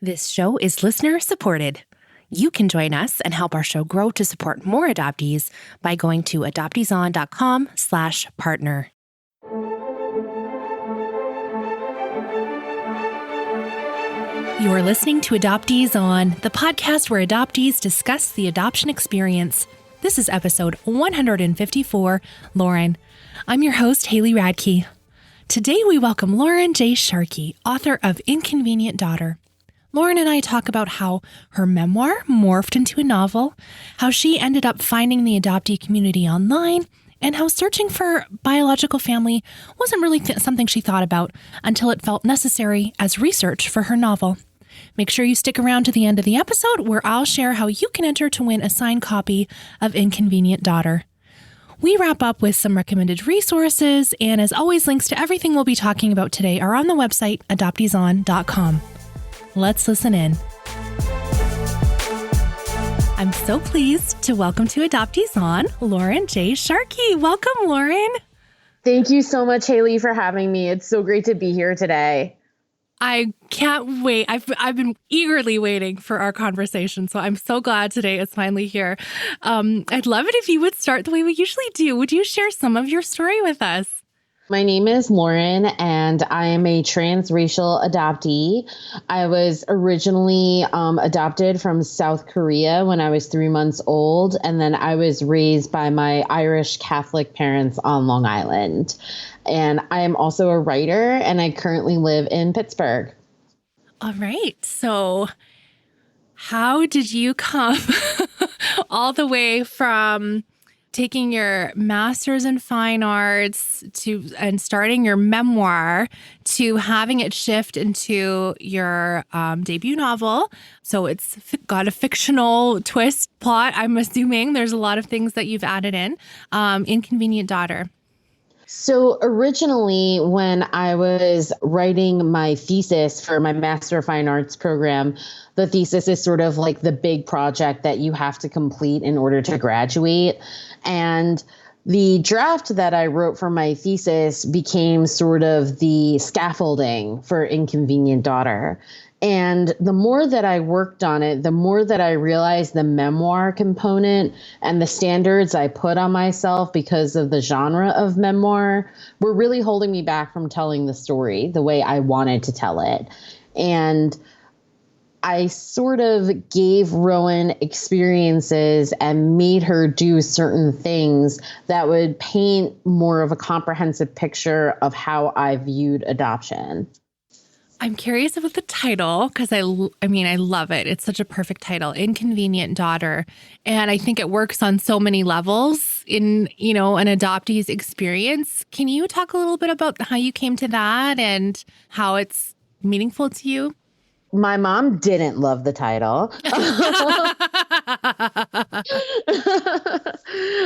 This show is listener supported. You can join us and help our show grow to support more adoptees by going to adopteeson.com/partner. You are listening to Adoptees On, the podcast where adoptees discuss the adoption experience. This is episode 154, Lauren. I'm your host, Haley Radke. Today we welcome Lauren J Sharkey, author of Inconvenient Daughter. Lauren and I talk about how her memoir morphed into a novel, how she ended up finding the adoptee community online, and how searching for biological family wasn't really something she thought about until it felt necessary as research for her novel. Make sure you stick around to the end of the episode where I'll share how you can enter to win a signed copy of Inconvenient Daughter. We wrap up with some recommended resources, and as always, links to everything we'll be talking about today are on the website adopteeson.com. Let's listen in. I'm so pleased to welcome to Adoptees On, Lauren J Sharkey. Welcome, Lauren. Thank you so much, Haley, for having me. It's so great to be here today. I can't wait. I've been eagerly waiting for our conversation, so I'm so glad today it's finally here. I'd love it if you would start the way we usually do. Would you share some of your story with us? My name is Lauren, and I am a transracial adoptee. I was originally adopted from South Korea when I was 3 months old, and then I was raised by my Irish Catholic parents on Long Island. And I am also a writer, and I currently live in Pittsburgh. All right. So how did you come all the way from taking your master's in fine arts and starting your memoir to having it shift into your debut novel? So it's got a fictional twist plot. I'm assuming there's a lot of things that you've added in. Inconvenient Daughter. So originally, when I was writing my thesis for my Master of Fine Arts program, the thesis is sort of like the big project that you have to complete in order to graduate. And the draft that I wrote for my thesis became sort of the scaffolding for Inconvenient Daughter. And the more that I worked on it, the more that I realized the memoir component and the standards I put on myself because of the genre of memoir were really holding me back from telling the story the way I wanted to tell it. And I sort of gave Rowan experiences and made her do certain ththings that would paint more of a comprehensive picture of how I viewed adoption. I'm curious about the title because I love it. It's such a perfect title, Inconvenient Daughter. And I think it works on so many levels in, an adoptee's experience. Can you talk a little bit about how you came to that and how it's meaningful to you? My mom didn't love the title.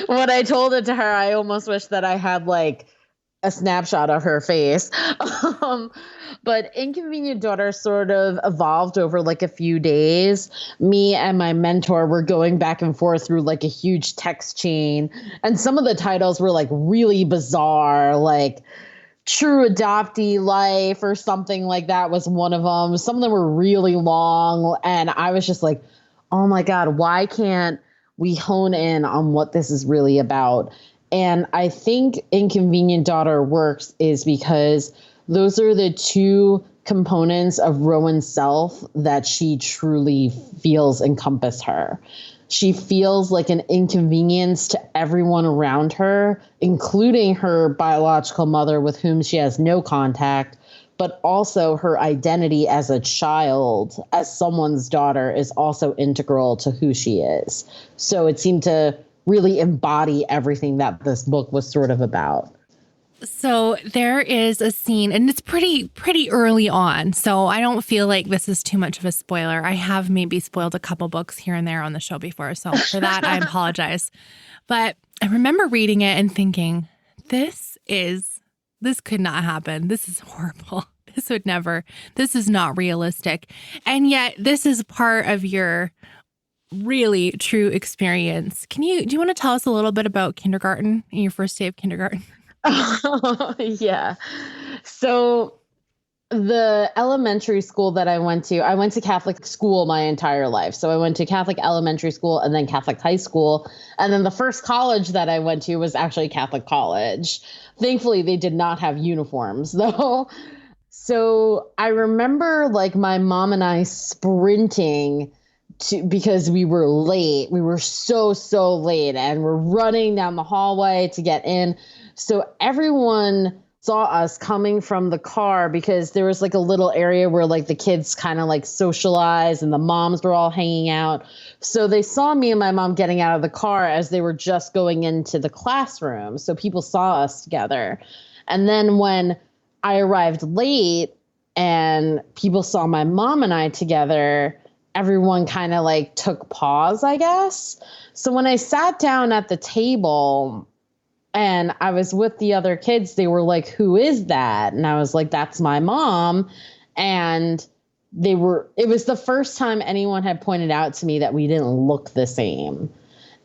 When I told it to her, I almost wish that I had like a snapshot of her face. But Inconvenient Daughter sort of evolved over like a few days. Me and my mentor were going back and forth through like a huge text chain. And some of the titles were like really bizarre, like True Adoptee Life or something like that was one of them. Some of them were really long. And I was just like, oh my God, why can't we hone in on what this is really about? And I think Inconvenient Daughter works is because those are the two components of Rowan's self that she truly feels encompass her. She feels like an inconvenience to everyone around her, including her biological mother with whom she has no contact, but also her identity as a child, as someone's daughter, is also integral to who she is. So it seemed to really embody everything that this book was sort of about. So there is a scene, and it's pretty early on, so I don't feel like this is too much of a spoiler. I have maybe spoiled a couple books here and there on the show before, so for that, I apologize. But I remember reading it and thinking, this could not happen. This is horrible. This is not realistic. And yet this is part of your really true experience. Do you want to tell us a little bit about kindergarten and your first day of kindergarten? Yeah. So The elementary school that I went to Catholic school my entire life. So I went to Catholic elementary school and then Catholic high school. And then the first college that I went to was actually Catholic college. Thankfully, they did not have uniforms though. So I remember like my mom and I sprinting because we were late. We were so late and we're running down the hallway to get in. So everyone saw us coming from the car because there was like a little area where like the kids kind of like socialize and the moms were all hanging out. So they saw me and my mom getting out of the car as they were just going into the classroom. So people saw us together. And then when I arrived late and people saw my mom and I together, everyone kind of like took pause, I guess. So when I sat down at the table and I was with the other kids, they were like, "Who is that?" And I was like, "That's my mom." And it was the first time anyone had pointed out to me that we didn't look the same.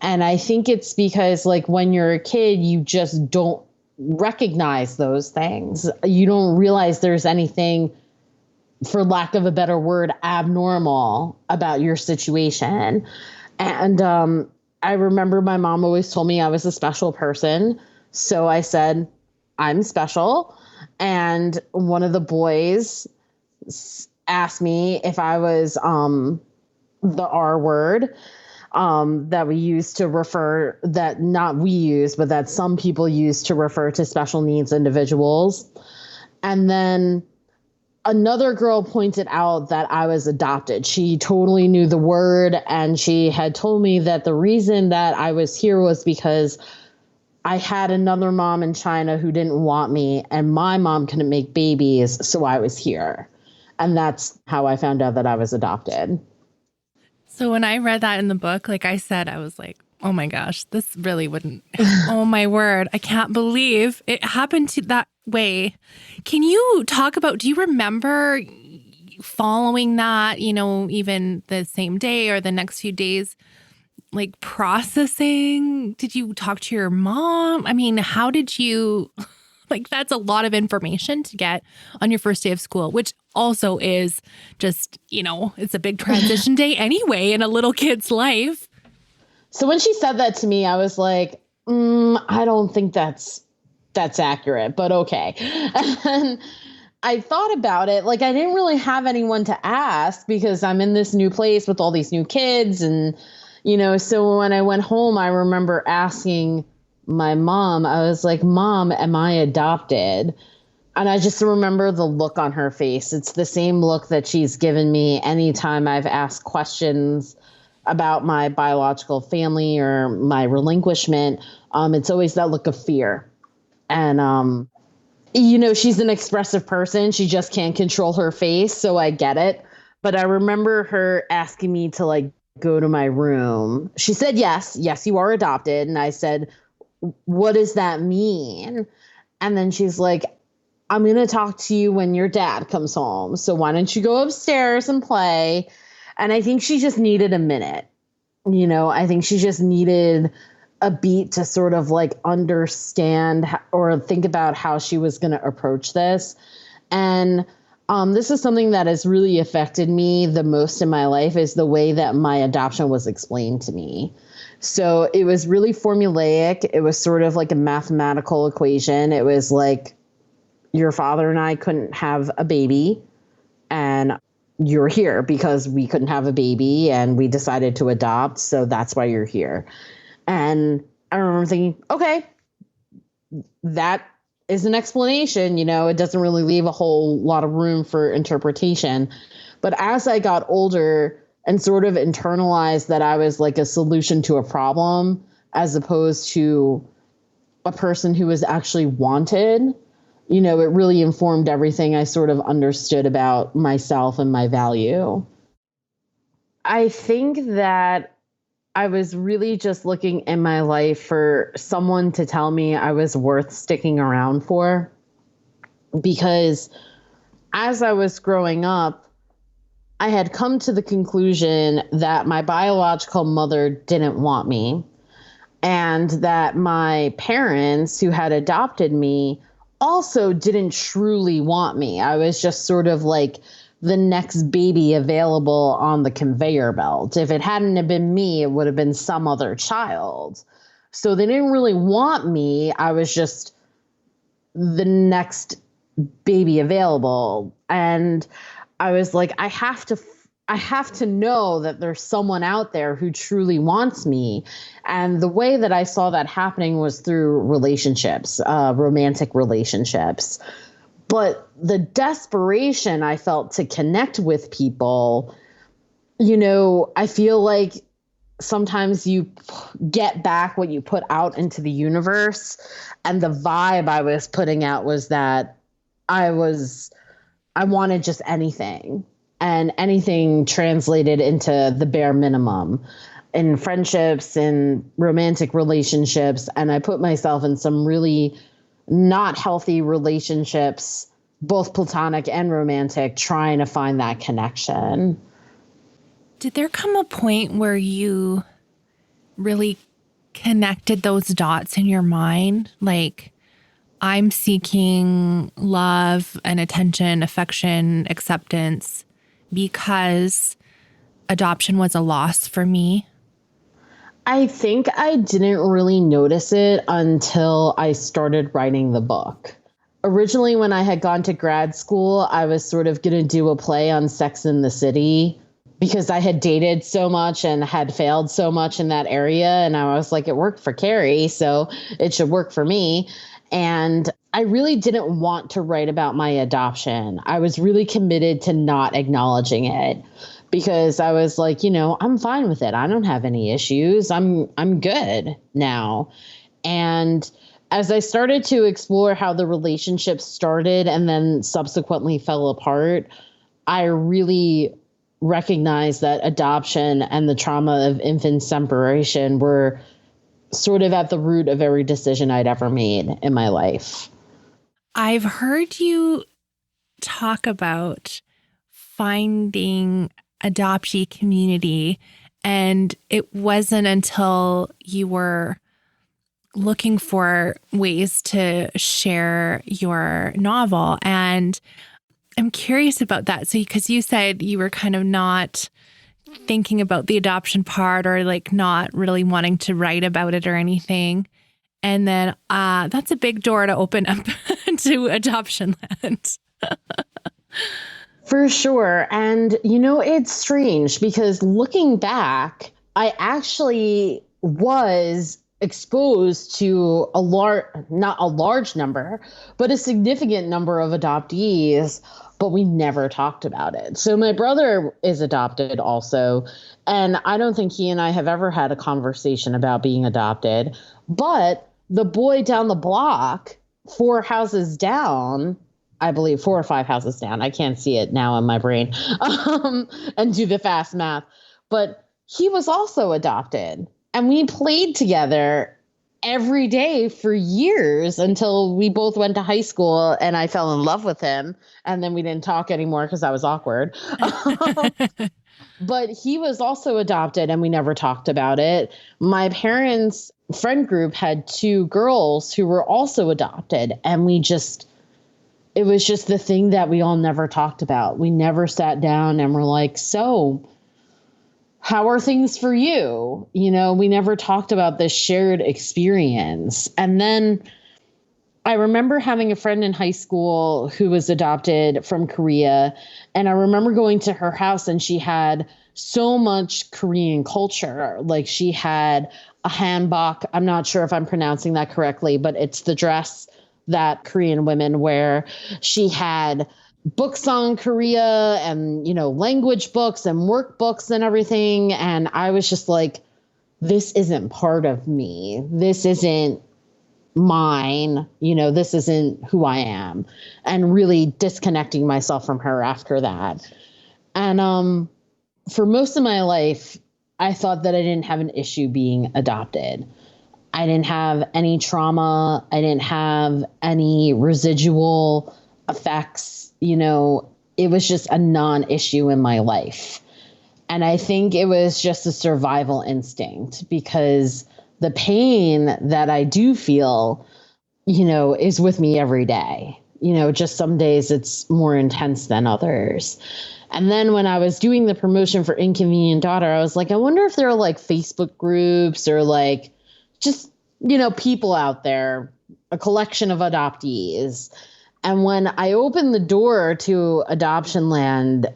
And I think it's because like when you're a kid, you just don't recognize those things. You don't realize there's anything, for lack of a better word, abnormal about your situation. And I remember my mom always told me I was a special person. So I said, "I'm special." And one of the boys asked me if I was the R word that we use to refer, that not we use, but that some people use to refer to special needs individuals. And then another girl pointed out that I was adopted. She totally knew the word, and she had told me that the reason that I was here was because I had another mom in China who didn't want me, and my mom couldn't make babies, so I was here. And that's how I found out that I was adopted. So when I read that in the book, like I said, I was like, oh my gosh, this really wouldn't. Oh my word. I can't believe it happened to that way. Can you talk about, do you remember following that, even the same day or the next few days, like processing? Did you talk to your mom? I mean, how did you, like, that's a lot of information to get on your first day of school, which also is just, it's a big transition day anyway in a little kid's life. So when she said that to me, I was like, I don't think that's accurate, but okay. And I thought about it. Like, I didn't really have anyone to ask because I'm in this new place with all these new kids. And, so when I went home, I remember asking my mom, I was like, "Mom, am I adopted?" And I just remember the look on her face. It's the same look that she's given me anytime I've asked questions about my biological family or my relinquishment. It's always that look of fear. And, she's an expressive person. She just can't control her face. So I get it. But I remember her asking me to like go to my room. She said, yes, you are adopted. And I said, "What does that mean?" And then she's like, "I'm going to talk to you when your dad comes home. So why don't you go upstairs and play?" And I think she just needed a minute. I think she just needed a beat to sort of like understand or think about how she was going to approach this. And this is something that has really affected me the most in my life, is the way that my adoption was explained to me. So it was really formulaic. It was sort of like a mathematical equation. It was like, your father and I couldn't have a baby, and you're here because we couldn't have a baby and we decided to adopt. So that's why you're here. And I remember thinking, okay, that is an explanation. It doesn't really leave a whole lot of room for interpretation. But as I got older and sort of internalized that I was like a solution to a problem, as opposed to a person who was actually wanted, it really informed everything I sort of understood about myself and my value. I think that I was really just looking in my life for someone to tell me I was worth sticking around for. Because as I was growing up, I had come to the conclusion that my biological mother didn't want me, and that my parents, who had adopted me, also didn't truly want me. I was just sort of like the next baby available on the conveyor belt. If it hadn't have been me, it would have been some other child. So they didn't really want me. I was just the next baby available. And I was like, I have to know that there's someone out there who truly wants me. And the way that I saw that happening was through relationships, romantic relationships. But the desperation I felt to connect with people, I feel like sometimes you get back what you put out into the universe. And the vibe I was putting out was that I wanted just anything, and anything translated into the bare minimum in friendships and romantic relationships. And I put myself in some really not healthy relationships, both platonic and romantic, trying to find that connection. Did there come a point where you really connected those dots in your mind? Like, I'm seeking love and attention, affection, acceptance because adoption was a loss for me? I think I didn't really notice it until I started writing the book. Originally, when I had gone to grad school, I was sort of going to do a play on Sex and the City because I had dated so much and had failed so much in that area. And I was like, it worked for Carrie, so it should work for me. And I really didn't want to write about my adoption. I was really committed to not acknowledging it because I was like, I'm fine with it. I don't have any issues. I'm good now. And as I started to explore how the relationship started and then subsequently fell apart, I really recognized that adoption and the trauma of infant separation were sort of at the root of every decision I'd ever made in my life. I've heard you talk about finding adoptee community, and it wasn't until you were looking for ways to share your novel. And I'm curious about that. So, because you said you were kind of not thinking about the adoption part, or like not really wanting to write about it or anything. And then that's a big door to open up to adoption land. For sure. And, it's strange because looking back, I actually was exposed to not a large number, but a significant number of adoptees, but we never talked about it. So my brother is adopted also, and I don't think he and I have ever had a conversation about being adopted. But the boy down the block, 4 houses down, I believe 4 or 5 houses down, I can't see it now in my brain, and do the fast math, but he was also adopted. And we played together every day for years until we both went to high school and I fell in love with him. And then we didn't talk anymore because I was awkward. But he was also adopted and we never talked about it. My parents' friend group had 2 girls who were also adopted. And it was just the thing that we all never talked about. We never sat down and were like, so how are things for you? We never talked about this shared experience. And then I remember having a friend in high school who was adopted from Korea. And I remember going to her house and she had so much Korean culture. Like she had a hanbok. I'm not sure if I'm pronouncing that correctly, but it's the dress that Korean women wear. She had books on Korea and, language books and workbooks and everything. And I was just like, this isn't part of me. This isn't mine. This isn't who I am. And really disconnecting myself from her after that. And for most of my life, I thought that I didn't have an issue being adopted. I didn't have any trauma. I didn't have any residual effects. It was just a non-issue in my life. And I think it was just a survival instinct because the pain that I do feel is with me every day. Just some days it's more intense than others. And then when I was doing the promotion for Inconvenient Daughter, I was like, I wonder if there are like Facebook groups or like just, people out there, a collection of adoptees. And when I opened the door to adoption land,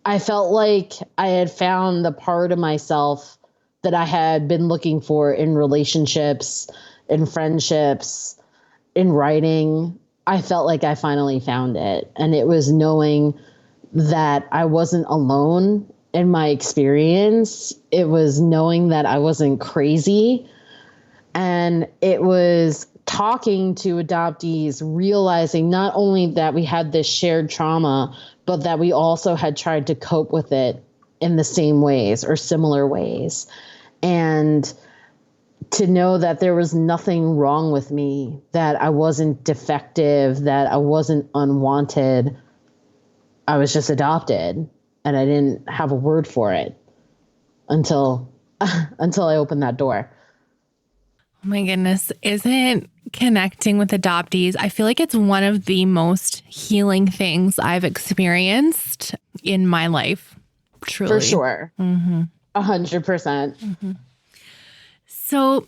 I felt like I had found the part of myself that I had been looking for in relationships, in friendships, in writing. I felt like I finally found it. And it was knowing that I wasn't alone in my experience. It was knowing that I wasn't crazy. And it was talking to adoptees, realizing not only that we had this shared trauma, but that we also had tried to cope with it in the same ways or similar ways. And to know that there was nothing wrong with me, that I wasn't defective, that I wasn't unwanted. I was just adopted, and I didn't have a word for it until I opened that door. Oh my goodness. Isn't connecting with adoptees, I feel like it's one of the most healing things I've experienced in my life. Truly. For sure. 100%. Mm-hmm. So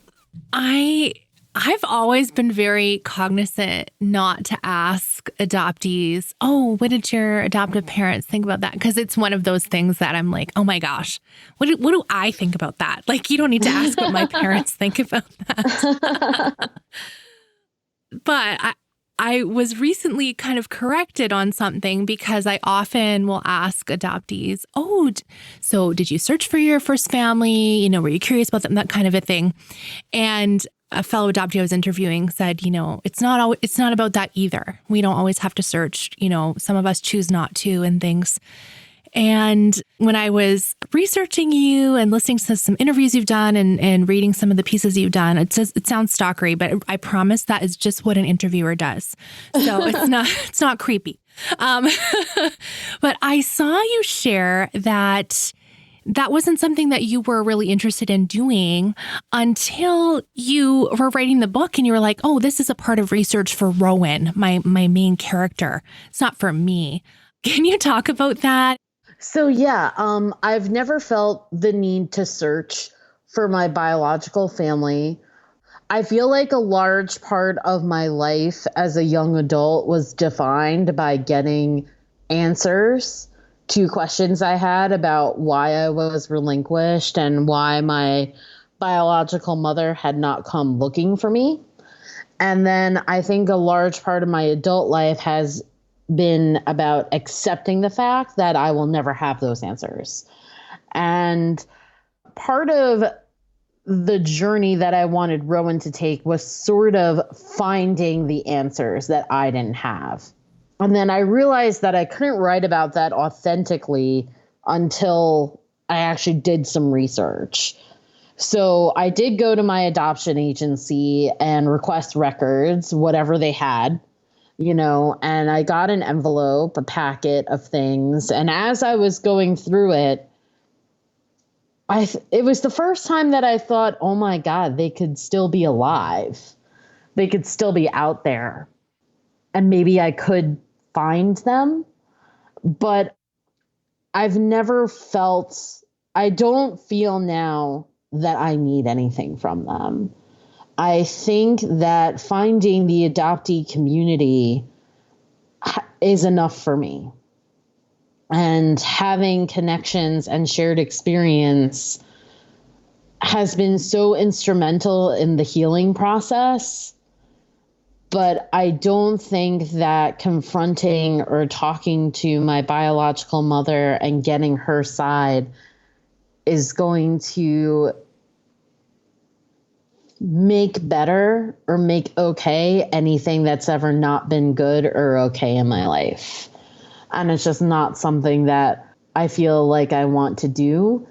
I've always been very cognizant not to ask adoptees, oh, what did your adoptive parents think about that? Because it's one of those things that I'm like, oh my gosh, what do I think about that? Like, you don't need to ask what my parents think about that. But I was recently kind of corrected on something because I often will ask adoptees, oh, so did you search for your first family? Were you curious about them? That kind of a thing. And a fellow adoptee I was interviewing said, it's not about that either. We don't always have to search. Some of us choose not to and things. And when I was researching you and listening to some interviews you've done and reading some of the pieces you've done, it sounds stalkery, but I promise that is just what an interviewer does. So it's not creepy. But I saw you share that wasn't something that you were really interested in doing until you were writing the book and you were like, oh, this is a part of research for Rowan, my main character. It's not for me. Can you talk about that? So yeah, I've never felt the need to search for my biological family. I feel like a large part of my life as a young adult was defined by getting answers to questions I had about why I was relinquished and why my biological mother had not come looking for me. And then I think a large part of my adult life has been about accepting the fact that I will never have those answers. And part of the journey that I wanted Rowan to take was sort of finding the answers that I didn't have. And then I realized that I couldn't write about that authentically until I actually did some research. So I did go to my adoption agency and request records, whatever they had, and I got an envelope, a packet of things. And as I was going through it, it was the first time that I thought, oh my God, they could still be alive. They could still be out there. And maybe I could find them. But I don't feel now that I need anything from them. I think that finding the adoptee community is enough for me. And having connections and shared experience has been so instrumental in the healing process. But I don't think that confronting or talking to my biological mother and getting her side is going to make better or make okay anything that's ever not been good or okay in my life. And it's just not something that I feel like I want to do.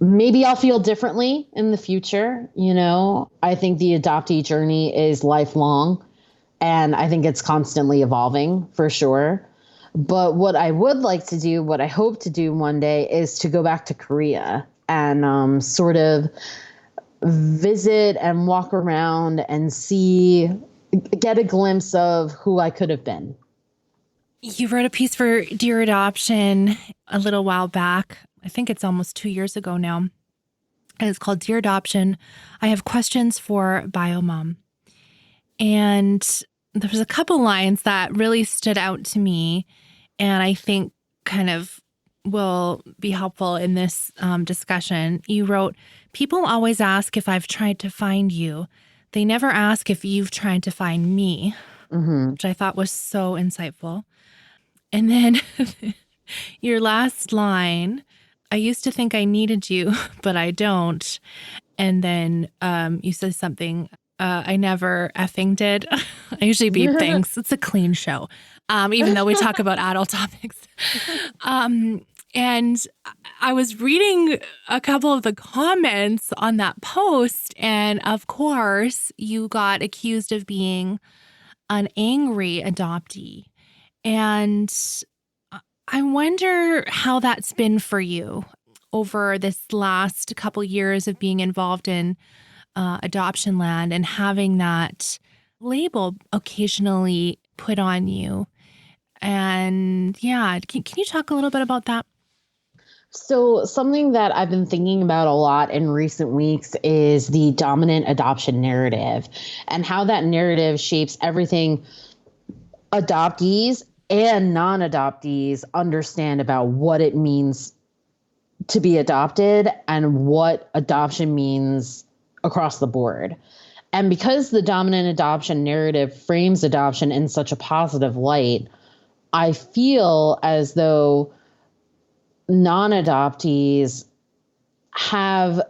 Maybe I'll feel differently in the future. I think the adoptee journey is lifelong, and I think it's constantly evolving for sure. But what I would like to do, what I hope to do one day, is to go back to Korea and sort of visit and walk around and get a glimpse of who I could have been. You wrote a piece for Dear Adoption a little while back. I think it's almost 2 years ago now. And it's called Dear Adoption. I have questions for BioMom. And there was a couple lines that really stood out to me, and I think kind of will be helpful in this discussion. You wrote, "People always ask if I've tried to find you. They never ask if you've tried to find me," which I thought was so insightful. And then your last line, "I used to think I needed you, but I don't." And then you said something, "I never effing did." I usually beep things. It's a clean show, even though we talk about adult topics. And I was reading a couple of the comments on that post, and of course, you got accused of being an angry adoptee. And I wonder how that's been for you over this last couple years of being involved in adoption land and having that label occasionally put on you. And yeah, can you talk a little bit about that? So something that I've been thinking about a lot in recent weeks is the dominant adoption narrative and how that narrative shapes everything adoptees and non-adoptees understand about what it means to be adopted and what adoption means across the board. And because the dominant adoption narrative frames adoption in such a positive light, I feel as though non-adoptees have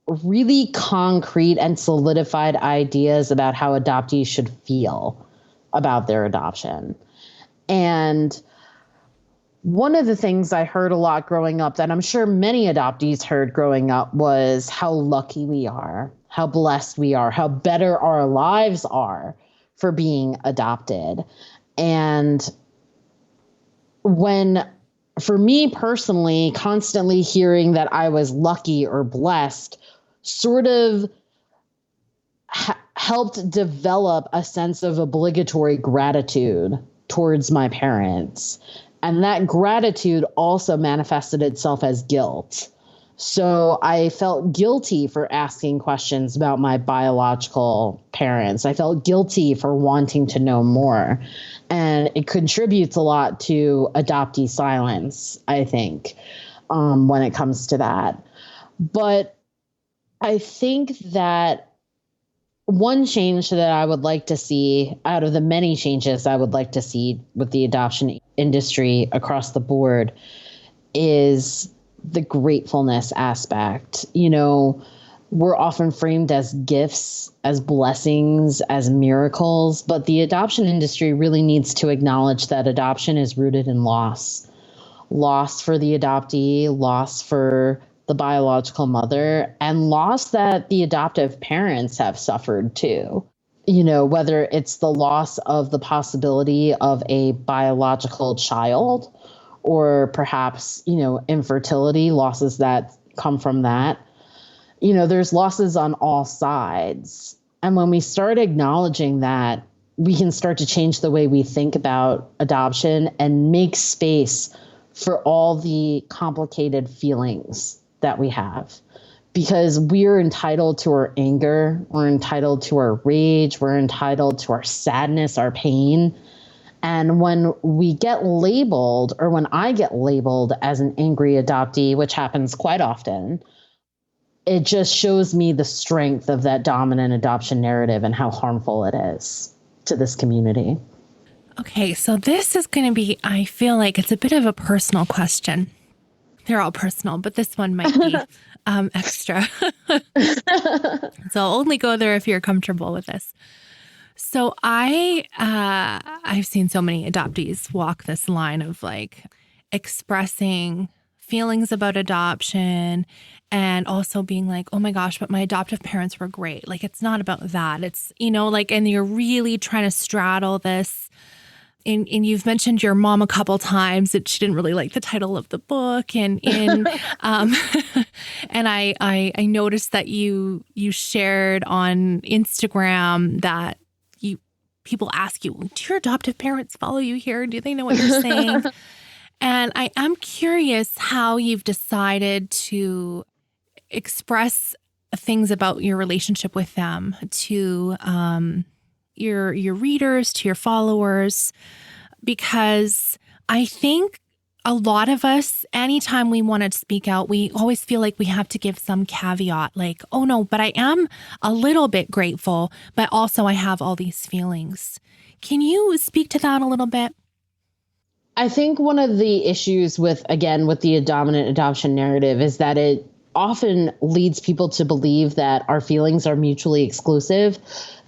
really concrete and solidified ideas about how adoptees should feel about their adoption. And one of the things I heard a lot growing up that I'm sure many adoptees heard growing up was how lucky we are, how blessed we are, how better our lives are for being adopted. And for me personally, constantly hearing that I was lucky or blessed sort of helped develop a sense of obligatory gratitude towards my parents. And that gratitude also manifested itself as guilt. So I felt guilty for asking questions about my biological parents. I felt guilty for wanting to know more. And it contributes a lot to adoptee silence, I think, when it comes to that. But I think that one change that I would like to see out of the many changes I would like to see with the adoption industry across the board is the gratefulness aspect. You know, we're often framed as gifts, as blessings, as miracles, but the adoption industry really needs to acknowledge that adoption is rooted in loss. Loss for the adoptee, loss for the biological mother, and loss that the adoptive parents have suffered too. You know, whether it's the loss of the possibility of a biological child, or perhaps, you know, infertility, losses that come from that. You know, there's losses on all sides. And when we start acknowledging that, we can start to change the way we think about adoption and make space for all the complicated feelings that we have. Because we're entitled to our anger, we're entitled to our rage, we're entitled to our sadness, our pain. And when we get labeled, or when I get labeled as an angry adoptee, which happens quite often, it just shows me the strength of that dominant adoption narrative and how harmful it is to this community. Okay, so this is going to be, I feel like it's a bit of a personal question. They're all personal, but this one might be extra. So I'll only go there if you're comfortable with this. So I've seen so many adoptees walk this line of like expressing feelings about adoption and also being like, oh my gosh, but my adoptive parents were great. Like, it's not about that. It's, you know, like, and you're really trying to straddle this. And you've mentioned your mom a couple times that she didn't really like the title of the book. And And I noticed that you shared on Instagram that people ask you, do your adoptive parents follow you here? Do they know what you're saying? And I am curious how you've decided to express things about your relationship with them to your readers, to your followers, because I think a lot of us, anytime we want to speak out, we always feel like we have to give some caveat, like, oh no, but I am a little bit grateful, but also I have all these feelings. Can you speak to that a little bit? I think one of the issues with the dominant adoption narrative is that it often leads people to believe that our feelings are mutually exclusive,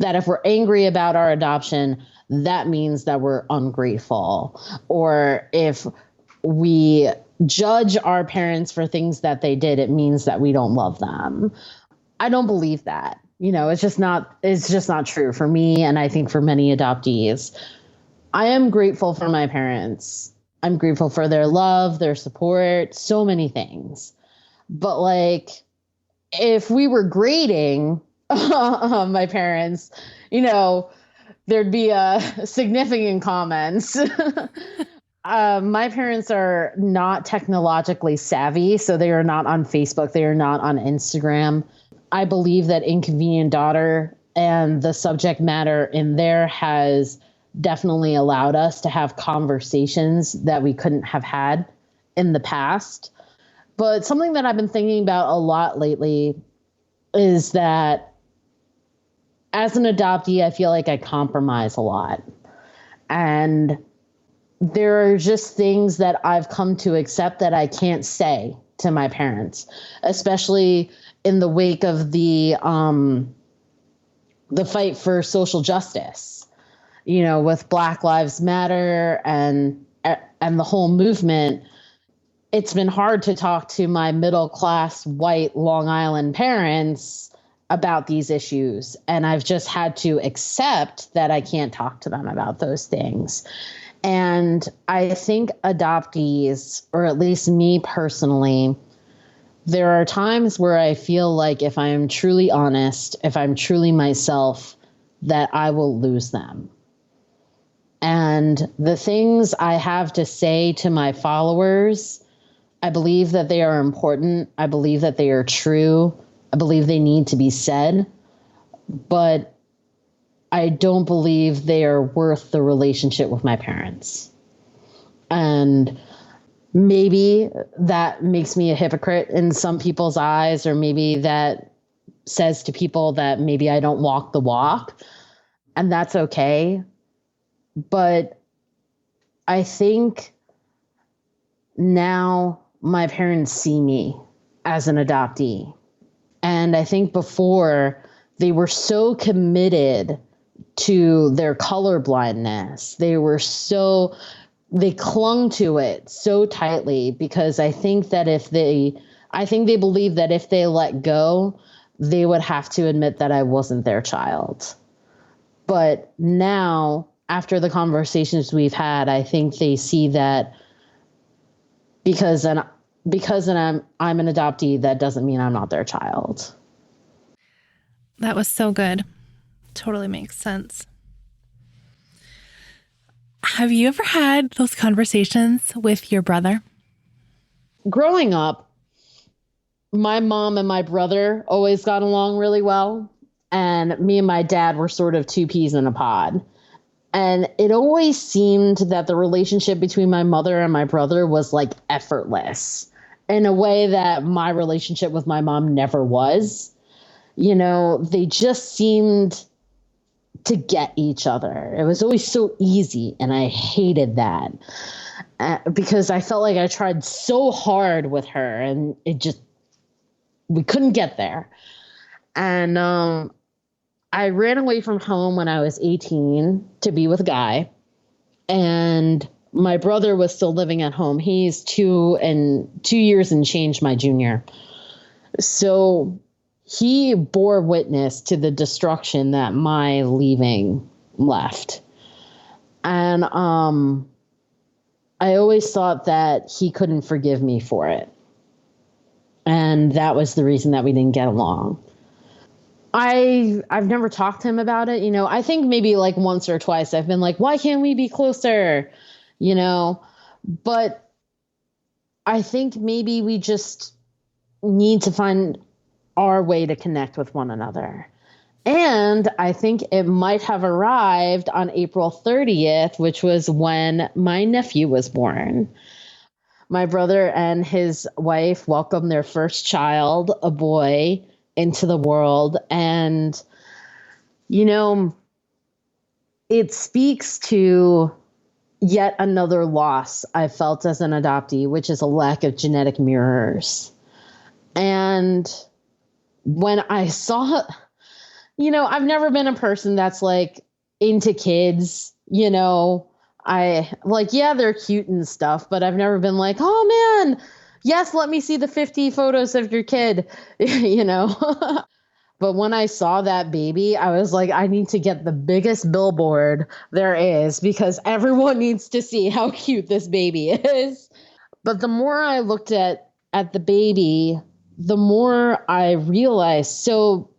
that if we're angry about our adoption, that means that we're ungrateful. Or if we judge our parents for things that they did, it means that we don't love them. I don't believe that. It's just not true for me. And I think for many adoptees, I am grateful for my parents. I'm grateful for their love, their support, so many things. But like, if we were grading my parents, there'd be significant comments. My parents are not technologically savvy, so they are not on Facebook. They are not on Instagram. I believe that Inconvenient Daughter and the subject matter in there has definitely allowed us to have conversations that we couldn't have had in the past. But something that I've been thinking about a lot lately is that as an adoptee, I feel like I compromise a lot. And there are just things that I've come to accept that I can't say to my parents, especially in the wake of the fight for social justice, with Black Lives Matter and the whole movement. It's been hard to talk to my middle-class, white Long Island parents about these issues. And I've just had to accept that I can't talk to them about those things. And I think adoptees, or at least me personally, there are times where I feel like if I am truly honest, if I'm truly myself, that I will lose them. And the things I have to say to my followers, I believe that they are important. I believe that they are true. I believe they need to be said. But I don't believe they are worth the relationship with my parents. And maybe that makes me a hypocrite in some people's eyes, or maybe that says to people that maybe I don't walk the walk, and that's okay. But I think now my parents see me as an adoptee. And I think before, they were so committed to their colorblindness. They clung to it so tightly because I think they believe that if they let go, they would have to admit that I wasn't their child. But now, after the conversations we've had, I think they see that because I'm an adoptee, that doesn't mean I'm not their child. That was so good. Totally makes sense. Have you ever had those conversations with your brother? Growing up, my mom and my brother always got along really well. And me and my dad were sort of two peas in a pod. And it always seemed that the relationship between my mother and my brother was like effortless in a way that my relationship with my mom never was. They just seemed to get each other. It was always so easy. And I hated that because I felt like I tried so hard with her and we couldn't get there. And I ran away from home when I was 18 to be with a guy. And my brother was still living at home. He's 2 years and change my junior. So he bore witness to the destruction that my leaving left. And I always thought that he couldn't forgive me for it. And that was the reason that we didn't get along. I've never talked to him about it. I think maybe like once or twice I've been like, why can't we be closer? But I think maybe we just need to find our way to connect with one another. And I think it might have arrived on April 30th, which was when my nephew was born. My brother and his wife welcomed their first child, a boy, into the world. And, it speaks to yet another loss I felt as an adoptee, which is a lack of genetic mirrors. And when I saw, I've never been a person that's like into kids, I like, yeah, they're cute and stuff, but I've never been like, oh man, yes, let me see the 50 photos of your kid, But when I saw that baby, I was like, I need to get the biggest billboard there is because everyone needs to see how cute this baby is. But the more I looked at the baby, the more I realized. So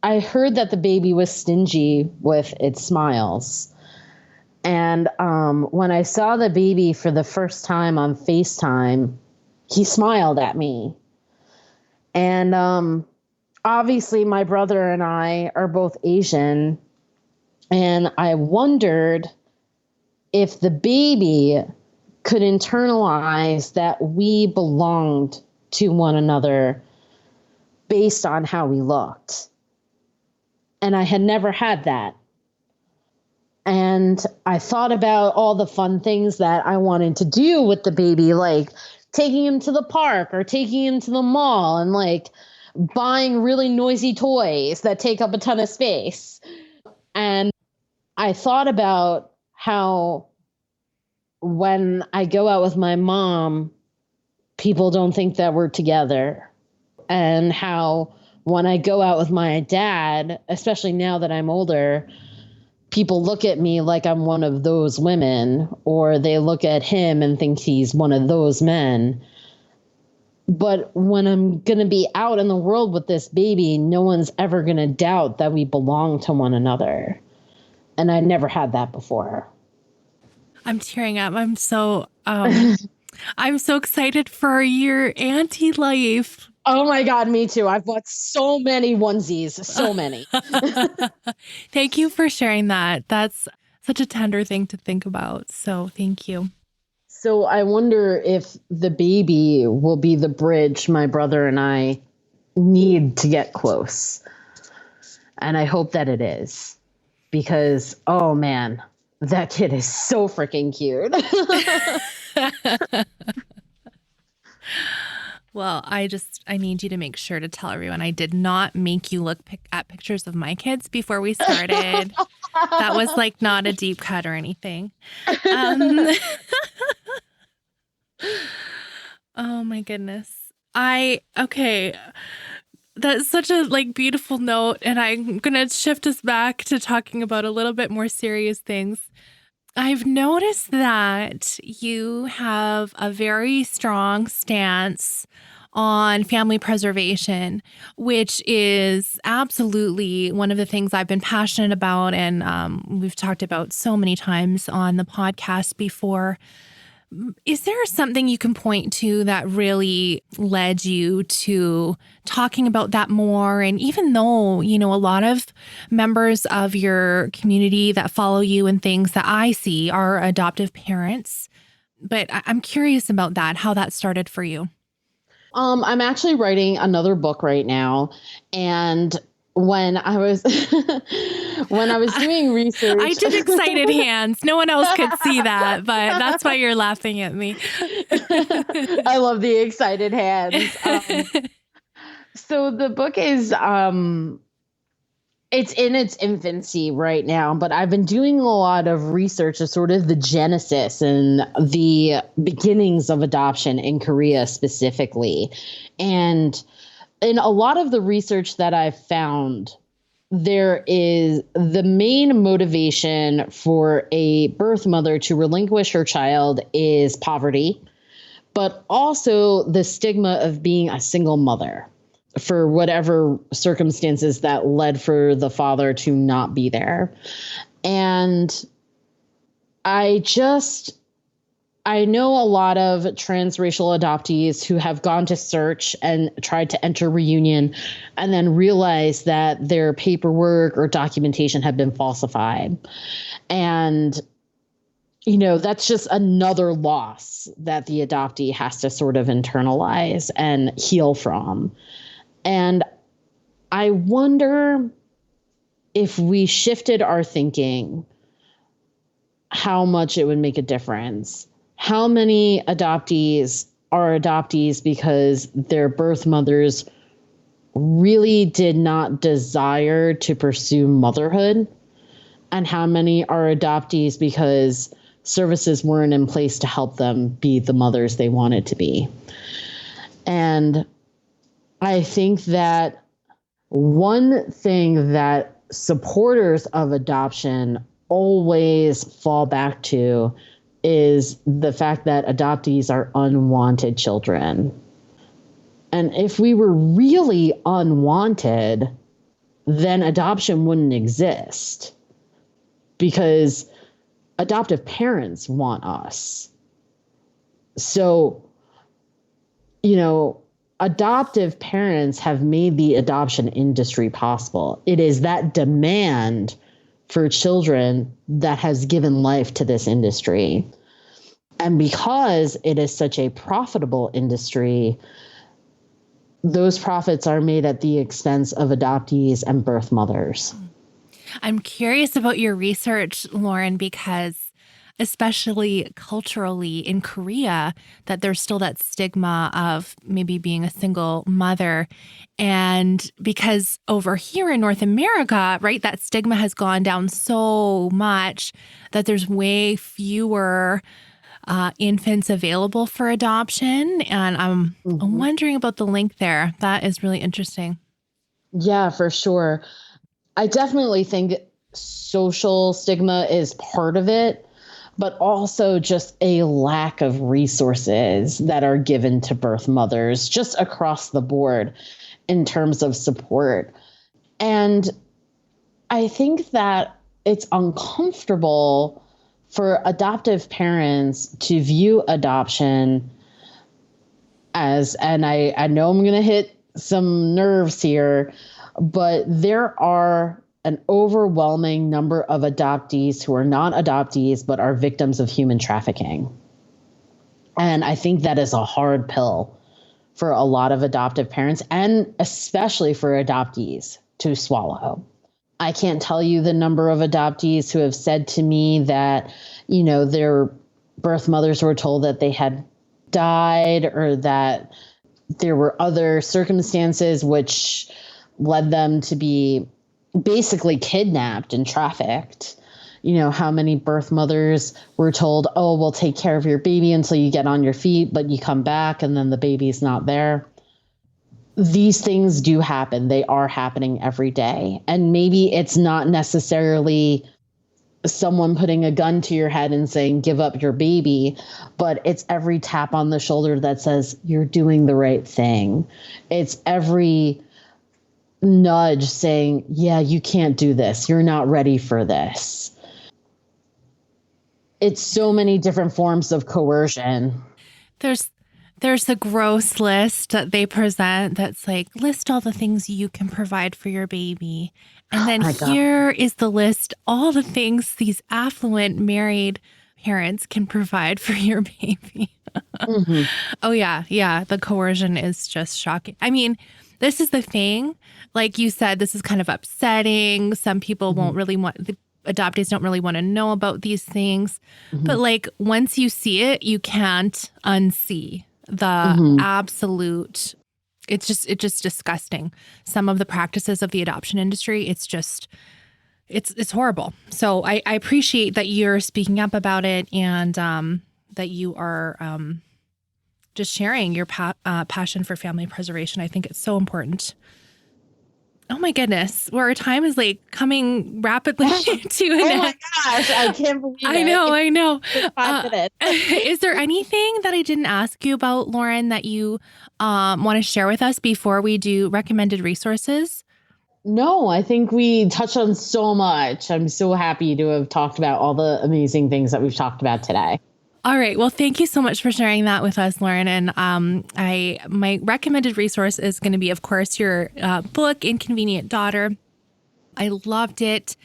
I heard that the baby was stingy with its smiles. And when I saw the baby for the first time on FaceTime, he smiled at me. And obviously, my brother and I are both Asian. And I wondered if the baby could internalize that we belonged to one another based on how we looked. And I had never had that. And I thought about all the fun things that I wanted to do with the baby, like taking him to the park or taking him to the mall and like buying really noisy toys that take up a ton of space. And I thought about how when I go out with my mom, people don't think that we're together. And how when I go out with my dad, especially now that I'm older, people look at me like I'm one of those women, or they look at him and think he's one of those men. But when I'm going to be out in the world with this baby, no one's ever going to doubt that we belong to one another. And I never had that before. I'm tearing up. I'm so excited for your auntie life. Oh my God, me too. I've bought so many onesies, so many. Thank you for sharing that. That's such a tender thing to think about. So thank you. So I wonder if the baby will be the bridge my brother and I need to get close. And I hope that it is. Because, oh man, that kid is so freaking cute. Well, I need you to make sure to tell everyone I did not make you look at pictures of my kids before we started. That was like not a deep cut or anything. Oh my goodness. Okay. That's such a like beautiful note. And I'm going to shift us back to talking about a little bit more serious things. I've noticed that you have a very strong stance on family preservation, which is absolutely one of the things I've been passionate about. And we've talked about so many times on the podcast before. Is there something you can point to that really led you to talking about that more? And even though, a lot of members of your community that follow you and things that I see are adoptive parents, but I'm curious about that, how that started for you. I'm actually writing another book right now. And when I was doing research, I did excited hands. No one else could see that, but that's why you're laughing at me. I love the excited hands. So the book is, it's in its infancy right now, but I've been doing a lot of research of sort of the genesis and the beginnings of adoption in Korea specifically. And in a lot of the research that I've found, there is the main motivation for a birth mother to relinquish her child is poverty. but also the stigma of being a single mother for whatever circumstances that led for the father to not be there. And I know a lot of transracial adoptees who have gone to search and tried to enter reunion and then realized that their paperwork or documentation had been falsified. And, that's just another loss that the adoptee has to sort of internalize and heal from. And I wonder if we shifted our thinking, how much it would make a difference. How many adoptees are adoptees because their birth mothers really did not desire to pursue motherhood? And how many are adoptees because services weren't in place to help them be the mothers they wanted to be? And I think that one thing that supporters of adoption always fall back to is the fact that adoptees are unwanted children. And if we were really unwanted, then adoption wouldn't exist, because adoptive parents want us. So, adoptive parents have made the adoption industry possible. It is that demand for children that has given life to this industry. And because it is such a profitable industry, those profits are made at the expense of adoptees and birth mothers. I'm curious about your research, Lauren, because especially culturally in Korea, that there's still that stigma of maybe being a single mother. And because over here in North America, right, that stigma has gone down so much that there's way fewer infants available for adoption. And I'm wondering about the link there. That is really interesting. Yeah, for sure. I definitely think social stigma is part of it, but also just a lack of resources that are given to birth mothers just across the board in terms of support. And I think that it's uncomfortable for adoptive parents to view adoption as, and I know I'm going to hit some nerves here, but there are an overwhelming number of adoptees who are not adoptees, but are victims of human trafficking. And I think that is a hard pill for a lot of adoptive parents, and especially for adoptees to swallow. I can't tell you the number of adoptees who have said to me that, their birth mothers were told that they had died, or that there were other circumstances which led them to be basically kidnapped and trafficked. How many birth mothers were told, oh, we'll take care of your baby until you get on your feet, but you come back and then the baby's not there. These things do happen. They are happening every day. And maybe it's not necessarily someone putting a gun to your head and saying, give up your baby, but it's every tap on the shoulder that says, you're doing the right thing. It's every nudge saying, yeah, you can't do this. You're not ready for this. It's so many different forms of coercion. There's a gross list that they present that's like, list all the things you can provide for your baby. And then here is the list, all the things these affluent married parents can provide for your baby. Oh, yeah. Yeah. The coercion is just shocking. I mean, this is the thing. Like you said, this is kind of upsetting. Some people won't really want, the adoptees don't really want to know about these things. But like once you see it, you can't unsee the absolute, it's just disgusting. Some of the practices of the adoption industry, it's horrible. So I appreciate that you're speaking up about it, and that you are just sharing your passion for family preservation. I think it's so important. Oh my goodness. Where our time is like coming rapidly to an end. Oh my gosh, I can't believe it. I know. It's 5 minutes. Is there anything that I didn't ask you about, Lauren, that you want to share with us before we do recommended resources? No, I think we touched on so much. I'm so happy to have talked about all the amazing things that we've talked about today. All right. Well, thank you so much for sharing that with us, Lauren. And my recommended resource is going to be, of course, your book, Inconvenient Daughter. I loved it.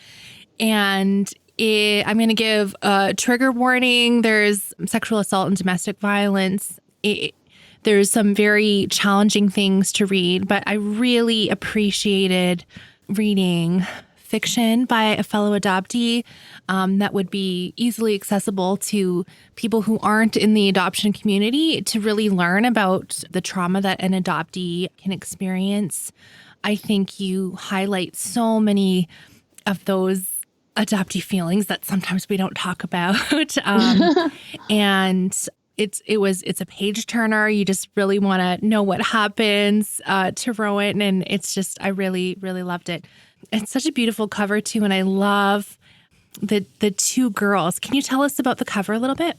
And I'm going to give a trigger warning. There's sexual assault and domestic violence. There's some very challenging things to read, but I really appreciated reading fiction by a fellow adoptee that would be easily accessible to people who aren't in the adoption community to really learn about the trauma that an adoptee can experience. I think you highlight so many of those adoptee feelings that sometimes we don't talk about. And it's a page turner. You just really want to know what happens to Rowan. And it's just, I really, really loved it. It's such a beautiful cover too. And I love the two girls. Can you tell us about the cover a little bit?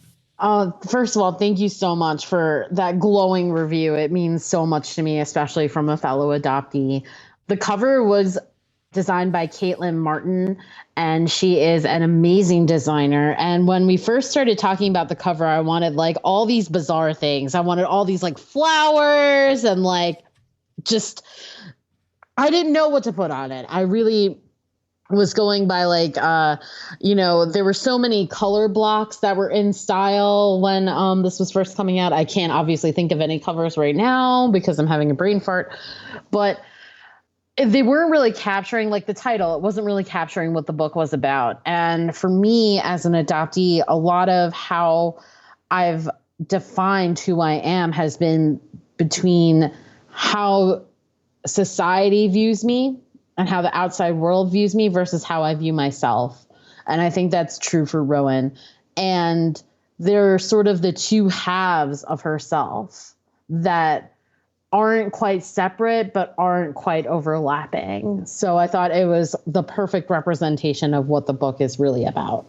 First of all, thank you so much for that glowing review. It means so much to me, especially from a fellow adoptee. The cover was designed by Caitlin Martin, and she is an amazing designer. And when we first started talking about the cover, I wanted like all these bizarre things. I wanted all these like flowers and like just, I didn't know what to put on it. I really was going by like, there were so many color blocks that were in style when this was first coming out. I can't obviously think of any covers right now because I'm having a brain fart, but they weren't really capturing like the title. It wasn't really capturing what the book was about. And for me as an adoptee, a lot of how I've defined who I am has been between how society views me and how the outside world views me versus how I view myself. And I think that's true for Rowan. And they're sort of the two halves of herself that aren't quite separate, but aren't quite overlapping. So I thought it was the perfect representation of what the book is really about.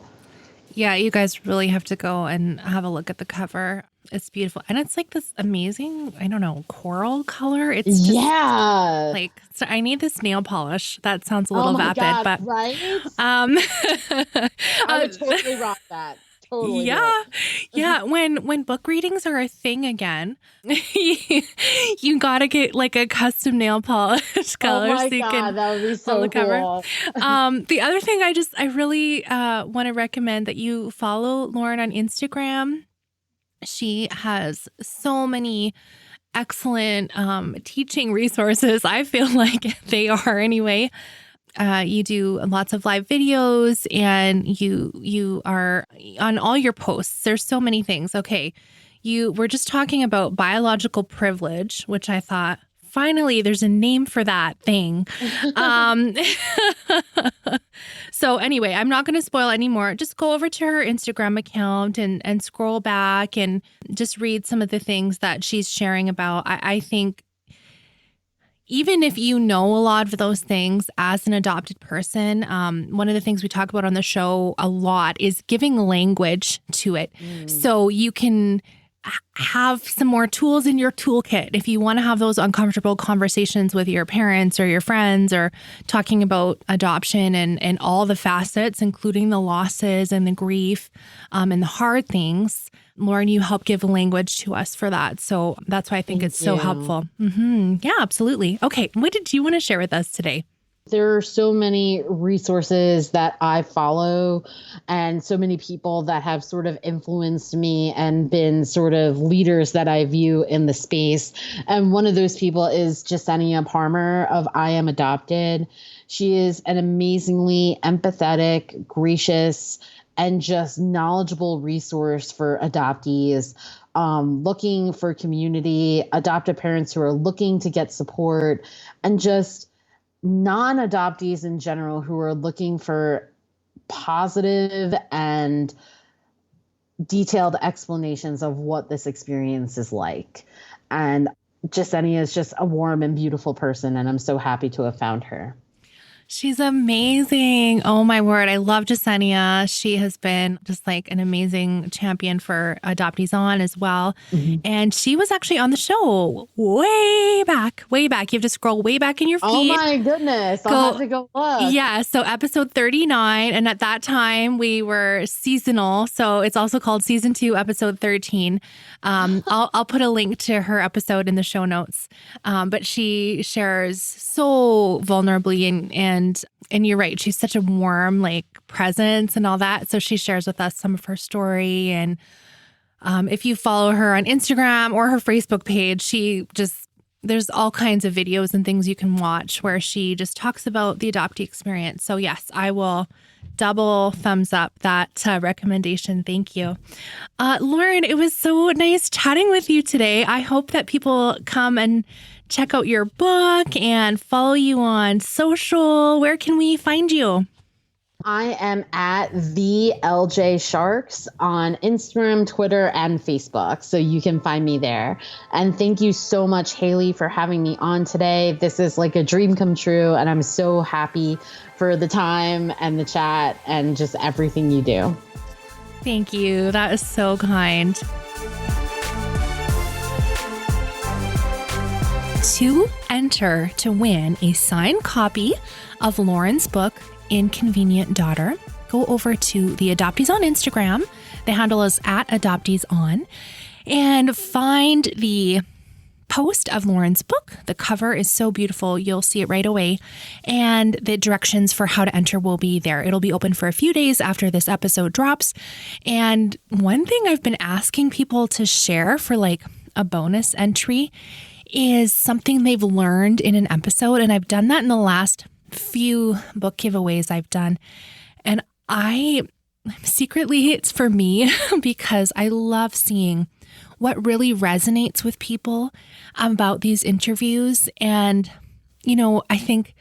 Yeah, you guys really have to go and have a look at the cover. It's beautiful. And it's like this amazing, I don't know, coral color. It's just like, so I need this nail polish. That sounds a little vapid, God, but right? I would totally rock that. Totally. Yeah. Yeah. When book readings are a thing again, you got to get like a custom nail polish color. Oh my so you God, can that would be so cool. The other thing I really want to recommend that you follow Lauren on Instagram. She has so many excellent teaching resources. I feel like they are anyway. You do lots of live videos and you are on all your posts. There's so many things. Okay. We're just talking about biological privilege, which I thought, finally, there's a name for that thing. So anyway, I'm not going to spoil anymore. Just go over to her Instagram account and scroll back and just read some of the things that she's sharing about. I think even if you know a lot of those things as an adopted person, one of the things we talk about on the show a lot is giving language to it. So you can have some more tools in your toolkit if you want to have those uncomfortable conversations with your parents or your friends or talking about adoption and all the facets, including the losses and the grief and the hard things. Lauren, you help give language to us for that. So that's why I think it's so helpful. Mm-hmm. Yeah, absolutely. Okay. What did you want to share with us today? There are so many resources that I follow and so many people that have sort of influenced me and been sort of leaders that I view in the space. And one of those people is Jasenia Palmer of I Am Adopted. She is an amazingly empathetic, gracious, and just knowledgeable resource for adoptees looking for community, adoptive parents who are looking to get support, and just non-adoptees in general who are looking for positive and detailed explanations of what this experience is like. And Jasenia is just a warm and beautiful person, and I'm so happy to have found her. She's amazing. Oh my word. I love Jasenia. She has been just like an amazing champion for Adoptees On as well. Mm-hmm. And she was actually on the show way back, way back. You have to scroll way back in your feed. Oh my goodness. I'll have to go look. Yeah. So episode 39. And at that time we were seasonal. So it's also called season 2, episode 13. I'll put a link to her episode in the show notes. But she shares so vulnerably and you're right. She's such a warm like presence and all that. So she shares with us some of her story. And if you follow her on Instagram or her Facebook page, there's all kinds of videos and things you can watch where she just talks about the adoptee experience. So yes, I will double thumbs up that recommendation. Thank you. Lauren, it was so nice chatting with you today. I hope that people come and check out your book and follow you on social. Where can we find you? I am at the LJ Sharks on Instagram, Twitter, and Facebook. So you can find me there. And thank you so much, Haley, for having me on today. This is like a dream come true. And I'm so happy for the time and the chat and just everything you do. Thank you. That is so kind. To enter to win a signed copy of Lauren's book, Inconvenient Daughter, go over to the Adoptees On Instagram. The handle is at Adoptees On, and find the post of Lauren's book. The cover is so beautiful. You'll see it right away. And the directions for how to enter will be there. It'll be open for a few days after this episode drops. And one thing I've been asking people to share for like a bonus entry is something they've learned in an episode. And I've done that in the last few book giveaways I've done. And secretly, it's for me because I love seeing what really resonates with people about these interviews. And, I think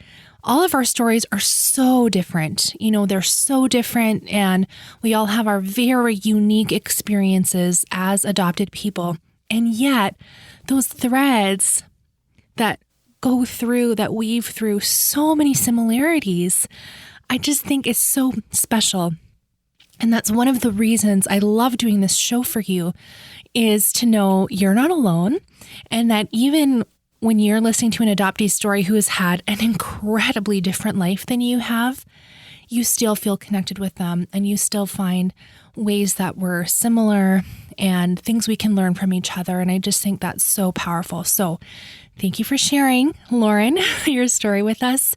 all of our stories are so different. They're so different, and we all have our very unique experiences as adopted people. And yet those threads that weave through so many similarities, I just think is so special. And that's one of the reasons I love doing this show for you, is to know you're not alone, and that even when you're listening to an adoptee story who has had an incredibly different life than you have, you still feel connected with them, and you still find ways that we're similar and things we can learn from each other. And I just think that's so powerful. So thank you for sharing, Lauren, your story with us.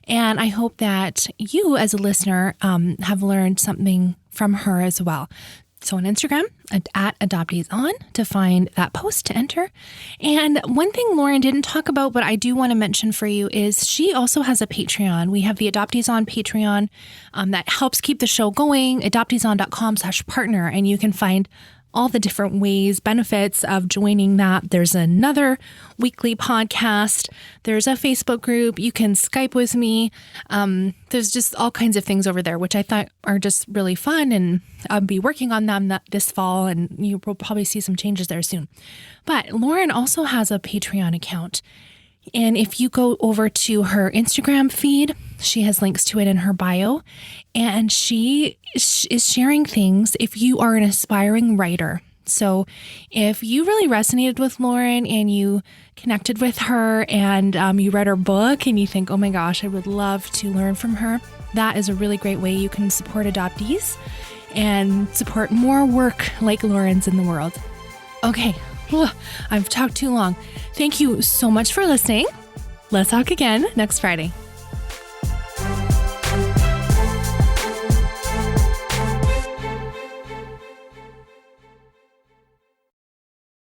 And I hope that you as a listener have learned something from her as well. So on Instagram, at Adoptees On, to find that post to enter. And one thing Lauren didn't talk about, but I do want to mention for you, is she also has a Patreon. We have the Adoptees On Patreon that helps keep the show going, adopteeson.com/partner. And you can find all the different ways, benefits of joining that. There's another weekly podcast. There's a Facebook group. You can Skype with me. There's just all kinds of things over there, which I thought are just really fun. And I'll be working on them this fall, and you will probably see some changes there soon. But Lauren also has a Patreon account. And if you go over to her Instagram feed, she has links to it in her bio. And she is sharing things if you are an aspiring writer. So if you really resonated with Lauren and you connected with her and you read her book and you think, oh my gosh, I would love to learn from her, that is a really great way you can support adoptees and support more work like Lauren's in the world. Okay, I've talked too long. Thank you so much for listening. Let's talk again next Friday.